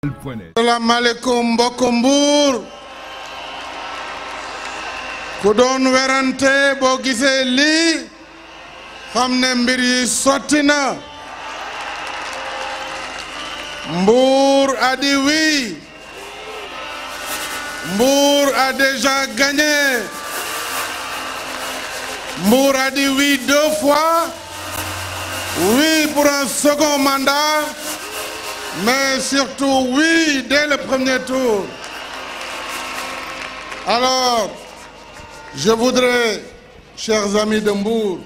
Asalaamaaleykum mbokk Mbour ku doon werante boo gisee lii xam ne mbir yi sotti na. Mbour a dit oui. Mbour a déjà gagné. Mbour a dit oui 2 fois. Oui pour un second mandat. Mais surtout oui dès le premier tour. Alors, je voudrais, chers amis de Mbour,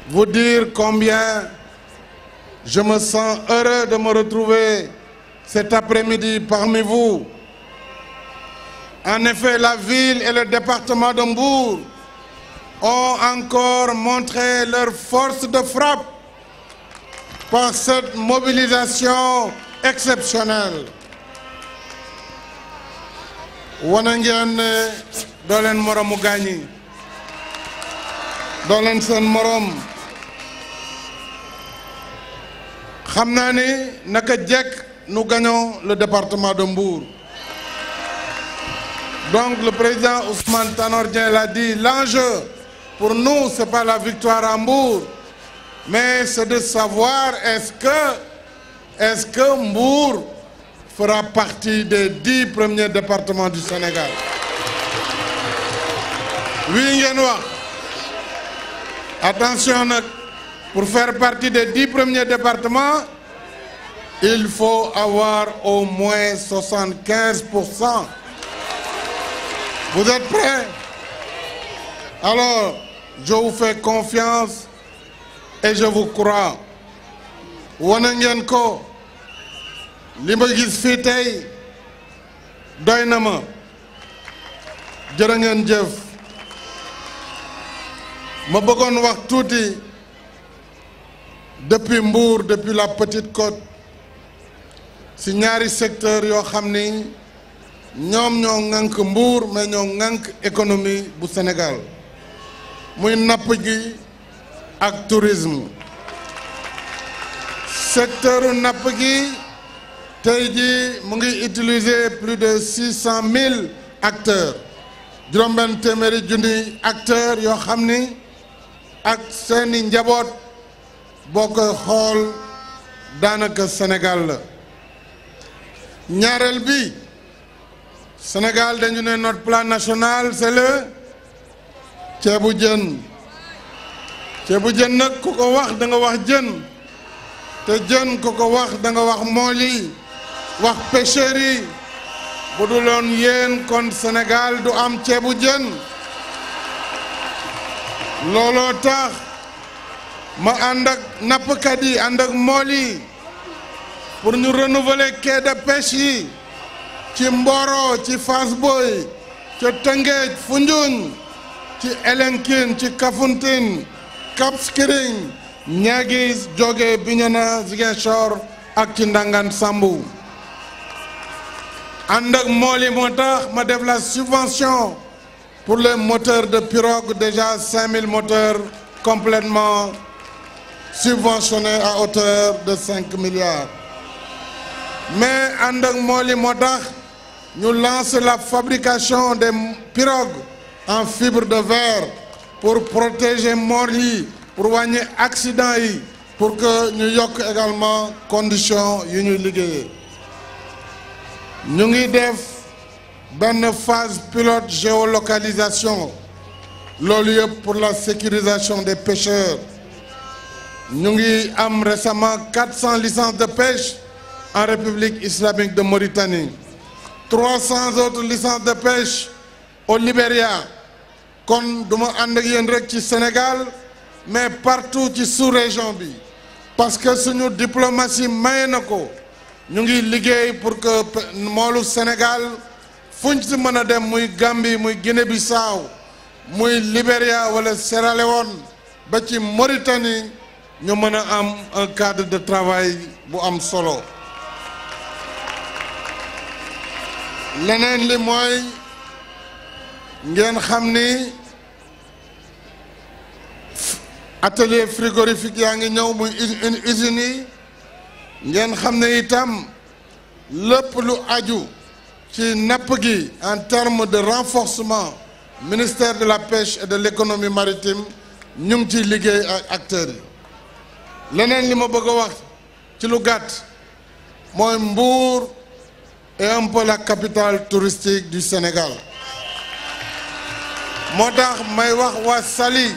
vous dire combien je me sens heureux de me retrouver cet après-midi parmi vous. En effet, la ville et le département de Mbour ont encore montré leur force de frappe par cette mobilisation exceptionnelle. wane ngeen ne doo leen moromu gaañi doo leen seen morom xam naa ni naka jekk nous gagnons le département de Mbour. Donc le président Ousmane Tanor Dieng l'a dit, l'enjeu pour nous c'est pas la victoire à Mbour, mais c'est de savoir est-ce que Mbour fera partie des 10 premiers départements du Sénégal. Oui ngeen wax. Attention nag, pour faire partie des 10 premiers départements, il faut avoir au moins 75%. Vous êtes prêts? Alors, je vous fais confiance et je vous crois. wane ngeen ko li ma gis fii tey doy na ma jërë ngeen jëf. ma bëggoon wax tuuti depuis Mbour, depuis la Petite Côte, si ñaari secteur yoo xam ni ñoom ñoo ŋànk Mbour mais ñoo ŋànk économie bu Sénégal, muy napp gi ak tourisme. Secteur napp gi tey ji mu ngi utiliser plus de 600 000 acteurs, juróom-benn téeméeri junni acteurs yoo xam ni ak seeni njaboot boo koy xool daanaka Sénégal la. ñaareel bi Sénégal dañu ne notre plan national c'est le ceebu jën. ceebu jën nag ku ko wax da nga wax jën, te jën ku ko wax da nga wax mool yi, wax pêcheurs yi. bu du loon yéen kon Sénégal du am ceebu jën. looloo tax ma ànd ak nappkat yi ànd ak mool yi pour ñu renouveler quai de pêche yi ci Mboro, ci Fass Boye, ci Tëngéej, Foundiougne, ci Elinkine, ci Kafountine, Cap Skirring, Niaguis, Diogué, Bignona, Ziguinchor ak ci Ndangan Sambou. ànd ak mool yi moo tax ma def la subvention pour les moteurs de pirogue, déjà 5000 moteurs complètement subventionnés à hauteur de 5 milliards. Mais ànd ak mool yi moo tax ñu lancer la fabrication des pirogues en fibre de verre pour protéger mool yi, pour wàññi accident yi, pour que ñu yokk également conditions yu ñuy liggéeyee. ñu ngi def benn phase pilote géolocalisation, loolu yëpp pour la sécurisation des pêcheurs. ñu ngi am récemment 400 licences de pêche en République islamique de Mauritanie, 300 autres licences de pêche au Libéria. kon duma ànd ak yéen rek ci Sénégal mais partout ci sous-région bi, parce que suñu diplomatie maye na ko. ñu ngi liggéey pour que moolu Sénégal fuñ ci mën a dem, muy Gambie, muy Guinée-Bissau, muy Libéria wala Sierra Leone ba ci Mauritanie, ñu mën a am un cadre de travail bu am solo. leneen li mooy ngeen xam ni atelier frigorifique yaa ngi ñëw muy usines yi. ngeen xam ne itam lépp lu aju ci napp gi en termes de renforcement ministère de la pêche et de l'économie maritime ñu ngi ciy liggéey ak acteurs yi leneen li ma bëgg a wax ci lu gàtt mooy Mbour est un peu la capitale touristique du Sénégal moo tax may wax waa Saly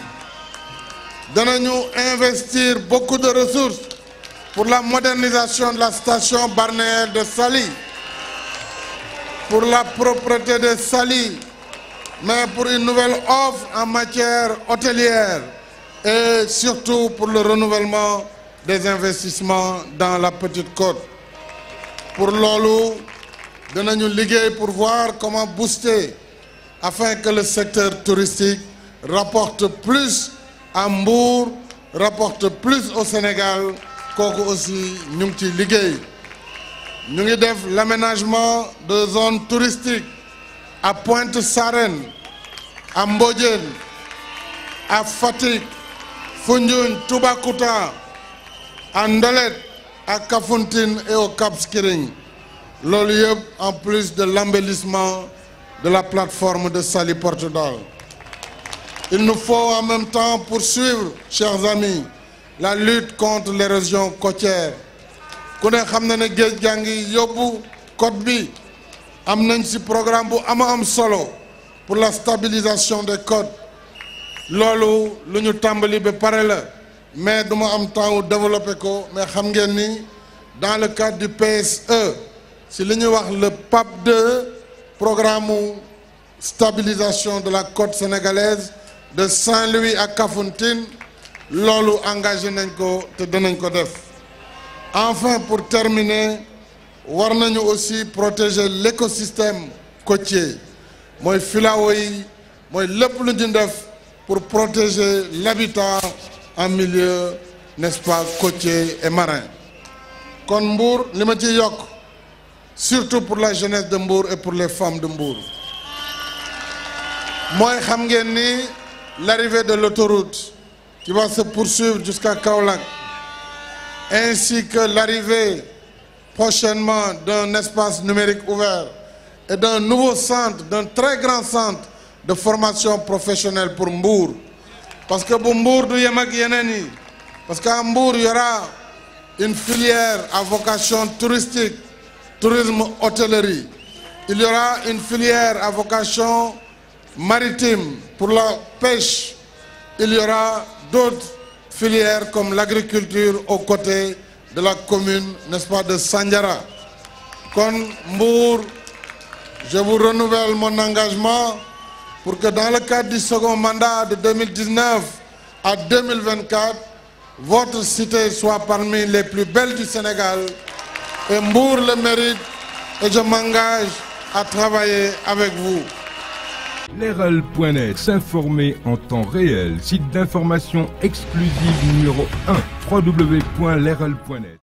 danañu investir beaucoup de ressources pour la modernisation de la station balnéaire de Saly, pour la propreté de Saly, mais pour une nouvelle offre en matière hôtelière et surtout pour le renouvellement des investissements dans la Petite Côte. Pour loolu danañu liggéey pour voir comment booster afin que le secteur touristique rapporte plus à Mbour, rapporte plus au Sénégal. kooku aussi ñu ngi ci liggéey ñu ngi def l'aménagement de zones touristiques à Pointe Sarène, à Mbodiène, à Fatick, Foundiougne, Toubacouta, à Ndolette, à Kafountine et au Cap Skirring loolu yëpp en plus de l'embellissement de la plateforme de Saly Portudal. Il nous faut en même temps poursuivre, chers amis, la lutte contre l'érosion côtière ku ne xam na ne géej gaa ngi yóbbu côte bi am nañ ci programme bu am solo pour la stabilisation des côtes loolu lu ñu tàmbali ba pare la mais duma am temps wu développer ko mais xam ngeen ni dans le cadre du PSE si li ñuy wax le PAP 2 programme stabilisation de la côte sénégalaise de Saint-Louis à Kafountine loolu engagé nañ ko te danañ ko def. Enfin, pour terminer, war nañu aussi protéger l'écosystème côtier mooy filao yi mooy lépp lu ñu def pour protéger l'habitat en milieu, n'est-ce pas, côtier et marin. kon Mbour li ma ci yokk surtout pour la jeunesse de Mbour et pour les femmes de Mbour mooy xam ngeen ni l'arrivée de l'autoroute qui va se poursuivre jusqu'à Kaolack, ainsi que l'arrivée prochainement d'un espace numérique ouvert et d'un nouveau centre, d'un très grand centre de formation professionnelle pour Mbour. Parce que pour Mbour du yem ak yeneen yi, parce qu'à Mbour il y aura une filière à vocation touristique, tourisme hôtellerie. Il y aura une filière à vocation maritime pour la pêche. Il y aura d'autres filières comme l'agriculture aux côtés de la commune, n'est-ce pas, de Sandiara. Kon Mbour, je vous renouvelle mon engagement pour que dans le cadre du second mandat de 2019 à 2024, votre cité soit parmi les plus belles du Sénégal. Et Mbour le mérite et je m'engage à travailler avec vous. Leral.net, s'informer en temps réel, site d'information exclusive numéro 1, www.leral.net.